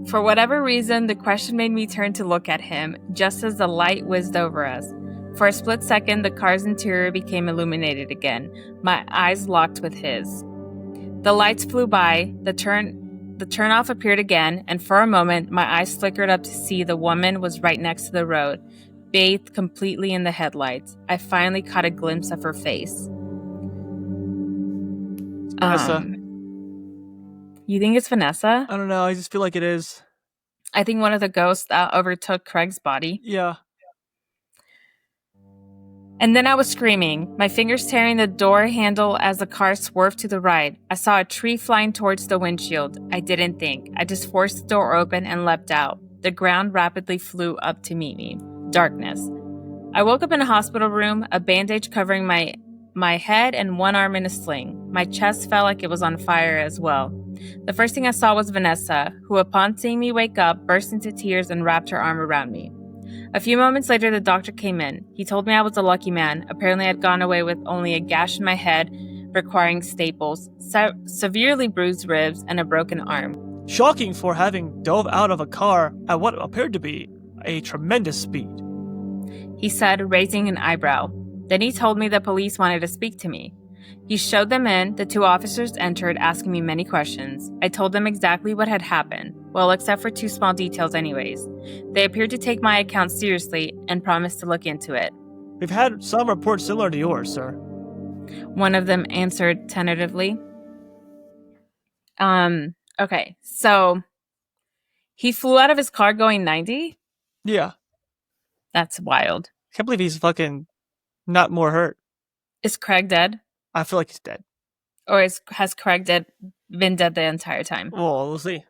For whatever reason, the question made me turn to look at him, just as the light whizzed over us. For a split second, the car's interior became illuminated again. My eyes locked with his. The lights flew by, the turnoff appeared again, and for a moment, my eyes flickered up to see the woman was right next to the road, bathed completely in the headlights. I finally caught a glimpse of her face. Vanessa. You think it's Vanessa? I don't know. I just feel like it is. I think one of the ghosts overtook Craig's body. Yeah. And then I was screaming, my fingers tearing the door handle as the car swerved to the right. I saw a tree flying towards the windshield. I didn't think. I just forced the door open and leapt out. The ground rapidly flew up to meet me. Darkness. I woke up in a hospital room, a bandage covering my head and one arm in a sling. My chest felt like it was on fire as well. The first thing I saw was Vanessa, who upon seeing me wake up, burst into tears and wrapped her arm around me. A few moments later, the doctor came in. He told me I was a lucky man. Apparently, I'd gone away with only a gash in my head, requiring staples, severely bruised ribs, and a broken arm. Shocking for having dove out of a car at what appeared to be a tremendous speed. He said, raising an eyebrow. Then he told me the police wanted to speak to me. He showed them in. The two officers entered, asking me many questions. I told them exactly what had happened. Well, except for two small details anyways. They appeared to take my account seriously and promised to look into it. We've had some reports similar to yours, sir. One of them answered tentatively. Okay, so he flew out of his car going 90? Yeah. That's wild. I can't believe he's fucking not more hurt. Is Craig dead? I feel like he's dead. Or has Craig been dead the entire time? Well, we'll see.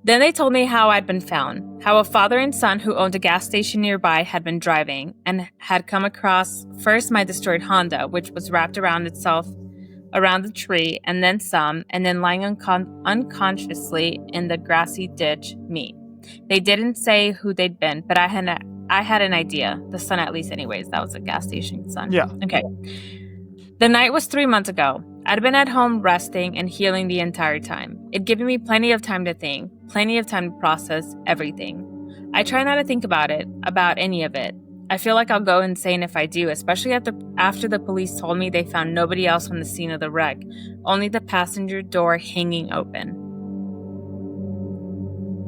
Then they told me how I'd been found, how a father and son who owned a gas station nearby had been driving and had come across first my destroyed Honda, which was wrapped around itself around the tree, and then some, and then lying unconsciously in the grassy ditch, me. They didn't say who they'd been, but I had an idea. The son, at least, anyways. That was a gas station son. Yeah. Okay. The night was 3 months ago. I'd been at home resting and healing the entire time. It'd given me plenty of time to think, plenty of time to process everything. I try not to think about any of it. I feel like I'll go insane if I do, especially after the police told me they found nobody else on the scene of the wreck, only the passenger door hanging open.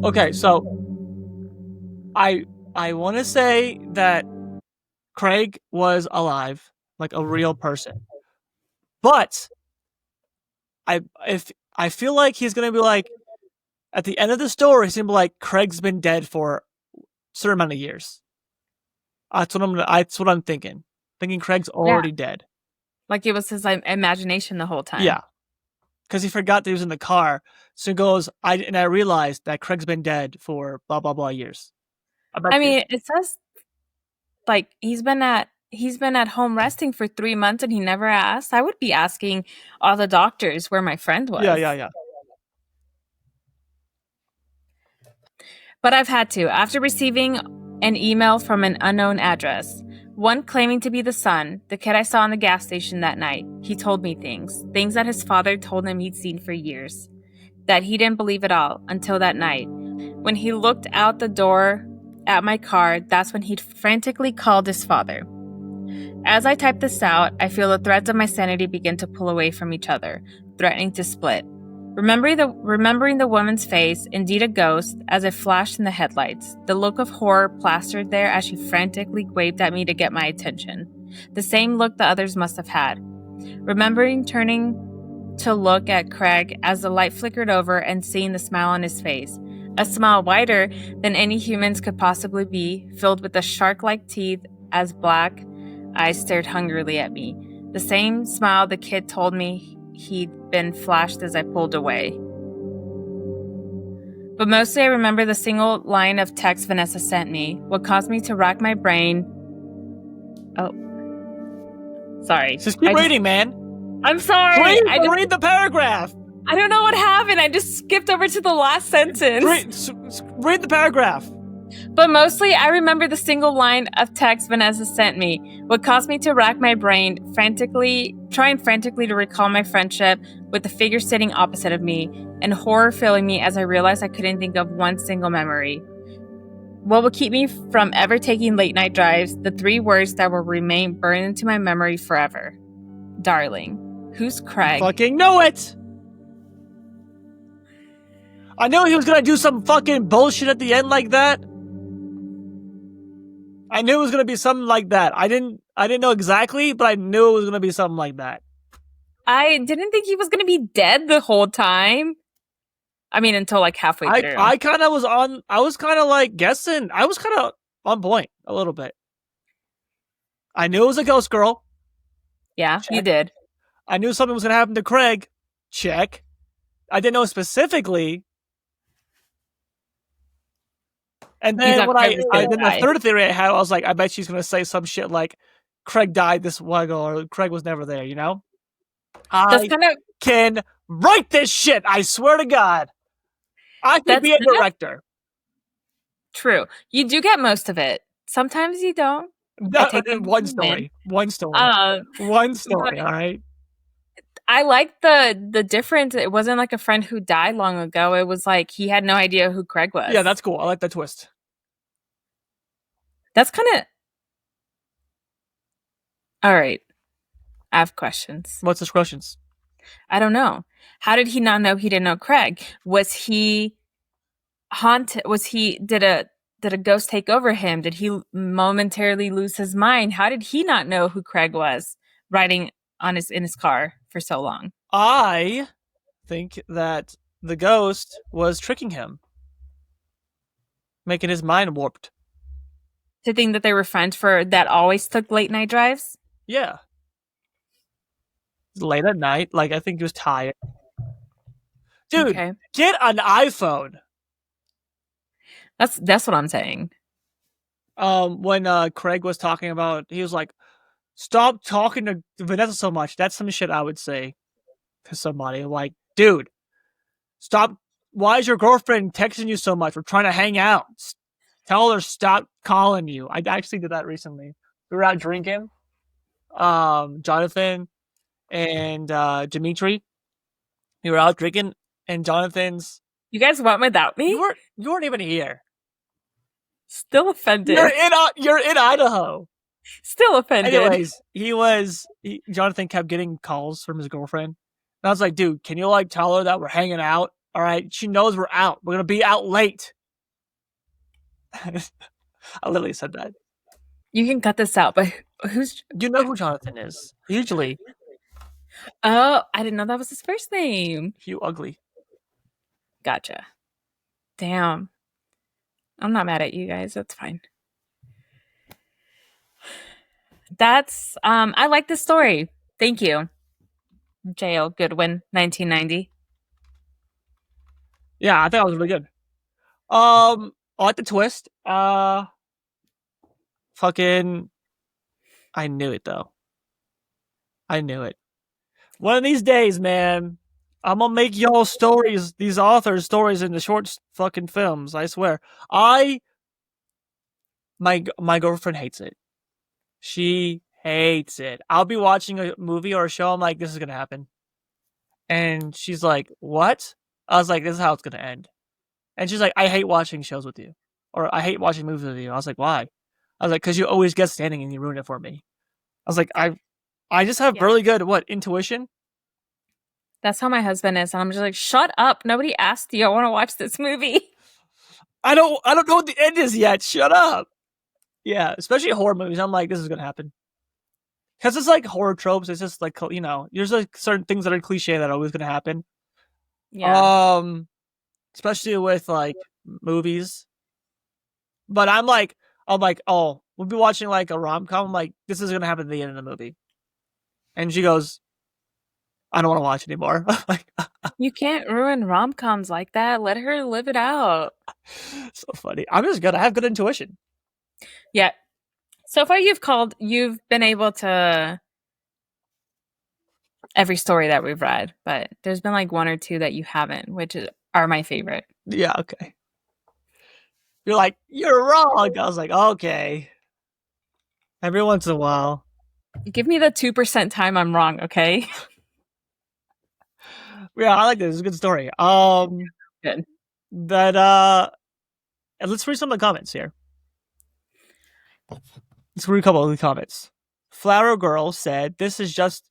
Okay, so I want to say that Craig was alive, like a real person. But I feel like he's gonna be like, at the end of the story, he's gonna be like, Craig's been dead for a certain amount of years. That's what I'm thinking. Thinking Craig's already dead. Like it was his imagination the whole time. Yeah, because he forgot that he was in the car. So he goes, I realized that Craig's been dead for blah blah blah years. I mean, it says like he's been at home resting for 3 months and he never asked. I would be asking all the doctors where my friend was. Yeah. But I've had to, after receiving an email from an unknown address. One claiming to be the son, the kid I saw in the gas station that night. He told me things that his father told him he'd seen for years, that he didn't believe at all until that night. When he looked out the door at my car, that's when he'd frantically called his father. As I type this out, I feel the threads of my sanity begin to pull away from each other, threatening to split. Remembering the woman's face, indeed a ghost, as it flashed in the headlights, the look of horror plastered there as she frantically waved at me to get my attention. The same look the others must have had. Remembering turning to look at Craig as the light flickered over and seeing the smile on his face. A smile wider than any human's could possibly be, filled with the shark-like teeth as black eyes stared hungrily at me. The same smile the kid told me he'd been flashed as I pulled away. But mostly I remember the single line of text Vanessa sent me, what caused me to rack my brain. Oh. Sorry. Just keep reading, man. I'm sorry. Read the paragraph. I don't know what happened. I just skipped over to the last sentence. Read the paragraph. But mostly, I remember the single line of text Vanessa sent me, what caused me to rack my brain, trying frantically to recall my friendship with the figure sitting opposite of me, and horror filling me as I realized I couldn't think of one single memory. What will keep me from ever taking late night drives, the 3 words that will remain burned into my memory forever. Darling, who's Craig? Fucking know it! I knew he was gonna do some fucking bullshit at the end like that. I knew it was gonna be something like that. I didn't know exactly, but I knew it was gonna be something like that. I didn't think he was gonna be dead the whole time. I mean, until like halfway through. I was kind of like guessing. I was kind of on point a little bit. I knew it was a ghost girl. Yeah, Check. you did. I knew something was gonna happen to Craig. Check. I didn't know specifically. And then the third theory I had, I was like, I bet she's gonna say some shit like, Craig died this while ago, or Craig was never there. You know? I can write this shit. I swear to God, I could be a director. True, you do get most of it. Sometimes you don't. One story. One story. All right. I like the difference. It wasn't like a friend who died long ago. It was like he had no idea who Craig was. Yeah, that's cool. I like that twist. That's kind of... All right. I have questions. What's the questions? I don't know. How did he not know he didn't know Craig? Was he haunted? Did a ghost take over him? Did he momentarily lose his mind? How did he not know who Craig was riding in his car for so long? I think that the ghost was tricking him, making his mind warped. To think that they were friends that always took late night drives? Yeah. Late at night, like I think he was tired. Dude, Get an iPhone. That's what I'm saying. When Craig was talking about, he was like, "Stop talking to Vanessa so much." That's some shit I would say to somebody. Like, dude, stop. Why is your girlfriend texting you so much? We're trying to hang out. Tell her stop calling you. I actually did that recently. We were out drinking. Jonathan and Dimitri. We were out drinking, and Jonathan's. You guys went without me? You weren't even here. Still offended. You're in Idaho. Still offended. Anyways, Jonathan kept getting calls from his girlfriend. And I was like, dude, can you like tell her that we're hanging out? All right. She knows we're out. We're gonna be out late. I literally said that. You can cut this out, but who's You know who Jonathan is. Usually. Oh, I didn't know that was his first name. Hugh Ugly. Gotcha. Damn. I'm not mad at you guys. That's fine. That's I like this story. Thank you. J.L. Goodwin, 1990. Yeah, I think that was really good. I like the twist. Fucking I knew it though. I knew it. One of these days, man, I'm gonna make y'all stories, these authors' stories into short fucking films. I swear. My girlfriend hates it. She hates it. I'll be watching a movie or a show. I'm like, this is gonna happen, and she's like, what? I was like, this is how it's gonna end. And she's like, I hate watching shows with you, or I hate watching movies with you. I was like, why? I was like, because you always get standing and you ruin it for me. I was like, I just have really good intuition. That's how my husband is, and I'm just like, shut up! Nobody asked you. I want to watch this movie. I don't know what the end is yet. Shut up. Yeah, especially horror movies. I'm like, this is gonna happen because it's like horror tropes. It's just like there's like certain things that are cliche that are always gonna happen. Yeah. Especially with like movies. But I'm like, oh, we'll be watching like a rom-com. I'm like, this is gonna happen at the end of the movie. And she goes, I don't want to watch anymore. Like, you can't ruin rom-coms like that. Let her live it out. So funny. I'm just good. I have good intuition. Yeah. So far you've been able to every story that we've read, but there's been like one or two that you haven't, which are my favorite. Yeah, okay. You're like, you're wrong. I was like, okay. Every once in a while. Give me the 2% time I'm wrong, okay? Yeah, I like this. It's a good story. Good. Let's read some of the comments here. Let's read a couple of the comments. Flower Girl said, this is just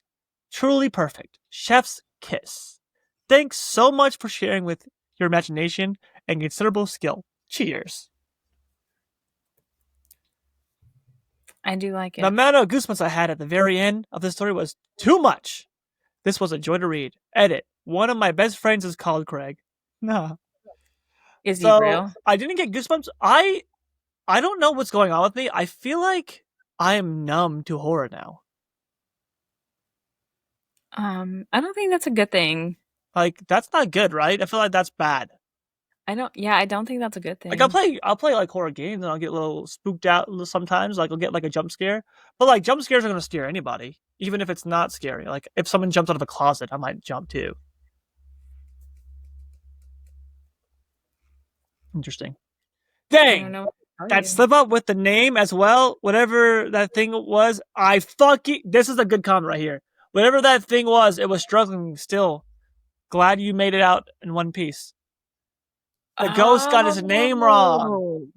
truly perfect. Chef's kiss. Thanks so much for sharing with your imagination and considerable skill. Cheers. I do like it. The amount of goosebumps I had at the very end of the story was too much. This was a joy to read. Edit. One of my best friends is called Craig. No. Is he real? I didn't get goosebumps. I don't know what's going on with me. I feel like I am numb to horror now. I don't think that's a good thing. Like, that's not good, right? I feel like that's bad. I don't think that's a good thing. Like, I'll play like horror games and I'll get a little spooked out sometimes. Like, I'll get like a jump scare. But like, jump scares are gonna scare anybody, even if it's not scary. Like, if someone jumps out of a closet, I might jump too. Interesting. Dang! That slip up with the name as well, whatever that thing was, this is a good comment right here. Whatever that thing was, it was struggling still. Glad you made it out in one piece. The ghost got his name wrong.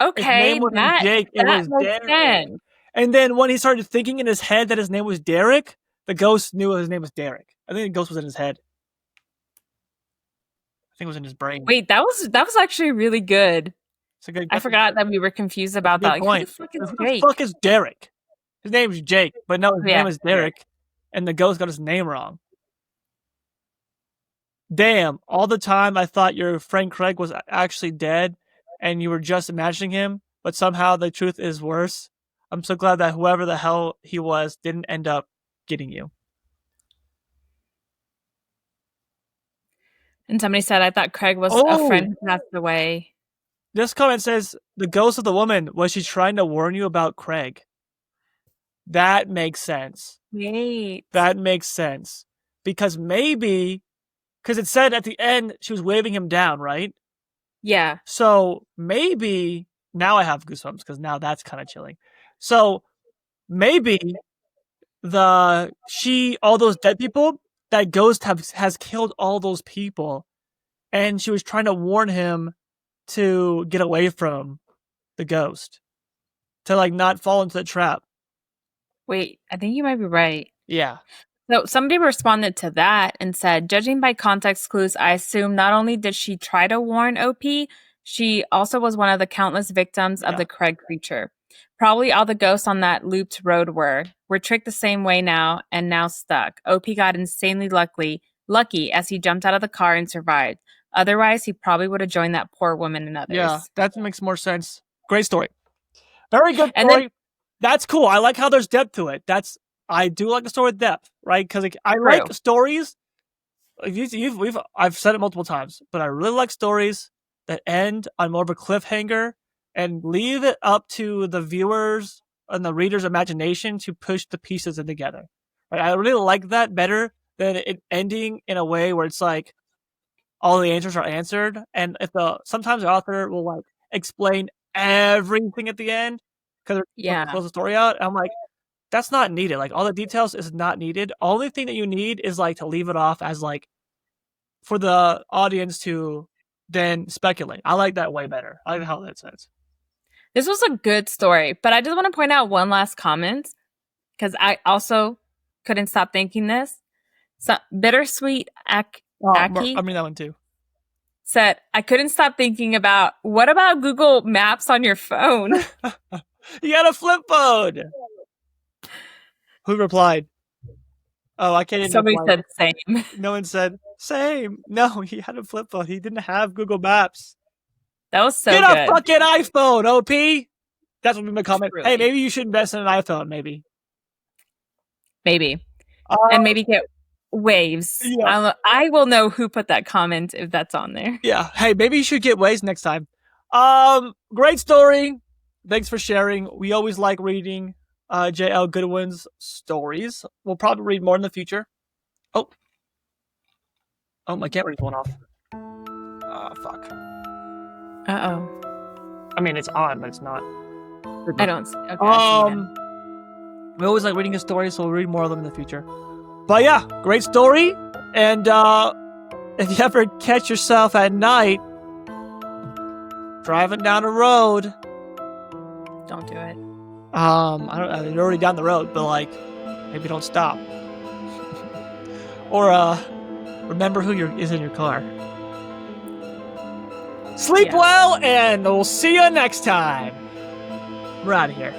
Okay, his name wasn't Jake, it was Derek. Sense. And then when he started thinking in his head that his name was Derek, the ghost knew his name was Derek. I think the ghost was in his head. I think it was in his brain. Wait, that was actually really good. I forgot that we were confused about that. Like, who the fuck is Derek? His name's Jake, but no, his name is Derek, and the ghost got his name wrong. Damn, all the time I thought your friend Craig was actually dead, and you were just imagining him, but somehow the truth is worse. I'm so glad that whoever the hell he was didn't end up getting you. And somebody said, I thought Craig was a friend who passed away. This comment says, the ghost of the woman, was she trying to warn you about Craig? That makes sense. Wait. That makes sense. Because maybe, because it said at the end she was waving him down, right? Yeah. So maybe, now I have goosebumps because now that's kind of chilling. So maybe all those dead people, that ghost has killed all those people, and she was trying to warn him to get away from the ghost, to like not fall into the trap. Wait, I think you might be right. Yeah. So somebody responded to that and said, judging by context clues, I assume not only did she try to warn OP, she also was one of the countless victims of the Craig creature. Probably all the ghosts on that looped road were tricked the same way now and now stuck. OP got insanely lucky as he jumped out of the car and survived. Otherwise, he probably would have joined that poor woman and others. Yeah, that makes more sense. Great story. Very good story. And then, that's cool. I like how there's depth to it. I do like a story with depth, right? Because I like stories. I've said it multiple times, but I really like stories that end on more of a cliffhanger and leave it up to the viewers and the reader's imagination to push the pieces in together. Right? I really like that better than it ending in a way where it's like all the answers are answered, and sometimes the author will like explain everything at the end because they're close the story out. I'm like, that's not needed. Like, all the details is not needed. Only thing that you need is like to leave it off as like for the audience to then speculate. I like that way better. I like how that sense. This was a good story, but I just want to point out one last comment because I also couldn't stop thinking this. So Bittersweet Aki, I mean that one too. Said, I couldn't stop thinking about, what about Google Maps on your phone? You had a flip phone. Who replied? Oh, I can't even. Somebody said same. No one said same. No, he had a flip phone. He didn't have Google Maps. That was so good. Get a fucking iPhone, OP. That's what we would comment. Truly. Hey, maybe you should invest in an iPhone, maybe. Maybe. And maybe get Waves. Yeah. I will know who put that comment if that's on there. Yeah. Hey, maybe you should get Waves next time. Great story. Thanks for sharing. We always like reading J.L. Goodwin's stories. We'll probably read more in the future. Oh, my camera's going off. Fuck. Uh-oh. I mean, it's on, but it's not. I don't see. Okay, we always like reading his stories, so we'll read more of them in the future. But yeah, great story. And if you ever catch yourself at night driving down a road, don't do it. I don't know, you're already down the road, but like, maybe don't stop. Or remember who is in your car. Sleep well, and we'll see you next time. We're out of here.